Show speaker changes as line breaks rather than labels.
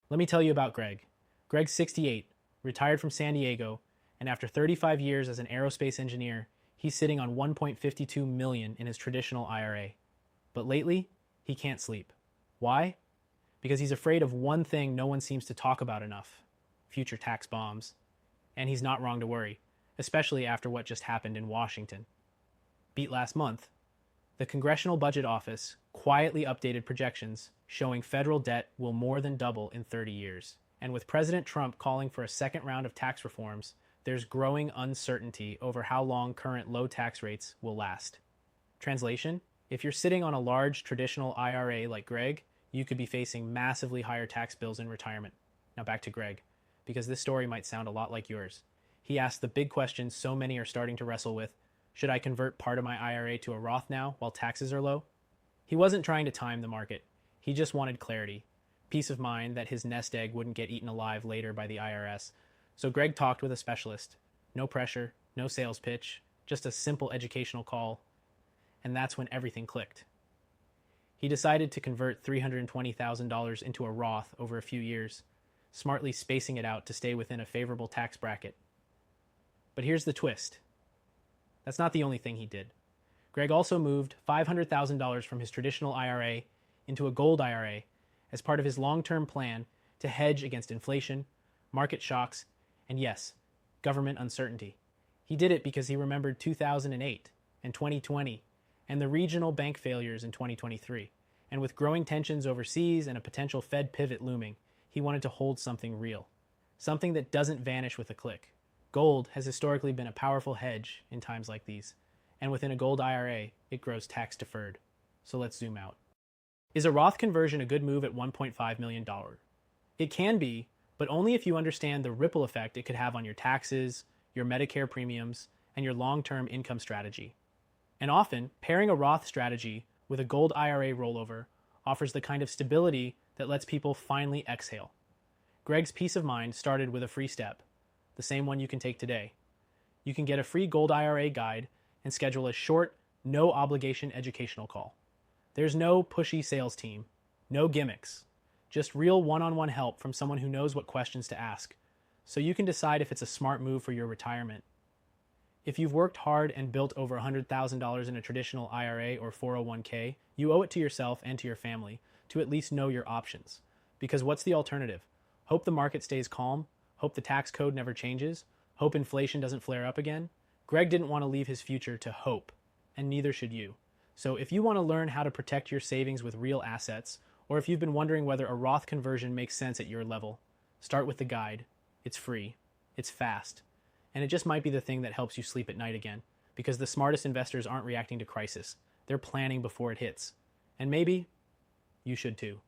Let me tell you about Greg. Greg's 68, retired from San Diego, and after 35 years as an aerospace engineer, he's sitting on 1.52 million in his traditional IRA. But lately, he can't sleep. Why? Because he's afraid of one thing no one seems to talk about enough: future tax bombs. And he's not wrong to worry, especially after what just happened in Washington. Beat last month, the Congressional Budget Office quietly updated projections showing federal debt will more than double in 30 years. And with President Trump calling for a second round of tax reforms, there's growing uncertainty over how long current low tax rates will last. Translation: if you're sitting on a large traditional IRA like Greg, you could be facing massively higher tax bills in retirement. Now back to Greg, because this story might sound a lot like yours. He asked the big question so many are starting to wrestle with: should I convert part of my IRA to a Roth now while taxes are low? He wasn't trying to time the market. He just wanted clarity, peace of mind that his nest egg wouldn't get eaten alive later by the IRS. So Greg talked with a specialist. No pressure, no sales pitch, just a simple educational call. And that's when everything clicked. He decided to convert $320,000 into a Roth over a few years, smartly spacing it out to stay within a favorable tax bracket. But here's the twist. That's not the only thing he did. Greg also moved $500,000 from his traditional IRA into a gold IRA as part of his long-term plan to hedge against inflation, market shocks, and yes, government uncertainty. He did it because he remembered 2008 and 2020 and the regional bank failures in 2023. And with growing tensions overseas and a potential Fed pivot looming, he wanted to hold something real, something that doesn't vanish with a click. Gold has historically been a powerful hedge in times like these, and within a gold IRA, it grows tax deferred. So let's zoom out. Is a Roth conversion a good move at $1.5 million? It can be, but only if you understand the ripple effect it could have on your taxes, your Medicare premiums, and your long-term income strategy. And often, pairing a Roth strategy with a gold IRA rollover offers the kind of stability that lets people finally exhale. Greg's peace of mind started with a free step, the same one you can take today. You can get a free gold IRA guide and schedule a short, no-obligation educational call. There's no pushy sales team, no gimmicks, just real one-on-one help from someone who knows what questions to ask, so you can decide if it's a smart move for your retirement. If you've worked hard and built over $100,000 in a traditional IRA or 401k, you owe it to yourself and to your family to at least know your options. Because what's the alternative? Hope the market stays calm? Hope the tax code never changes? Hope inflation doesn't flare up again? Greg didn't want to leave his future to hope, and neither should you. So if you want to learn how to protect your savings with real assets, or if you've been wondering whether a Roth conversion makes sense at your level, start with the guide. It's free, it's fast, and it just might be the thing that helps you sleep at night again, because the smartest investors aren't reacting to crisis. They're planning before it hits. And maybe you should too.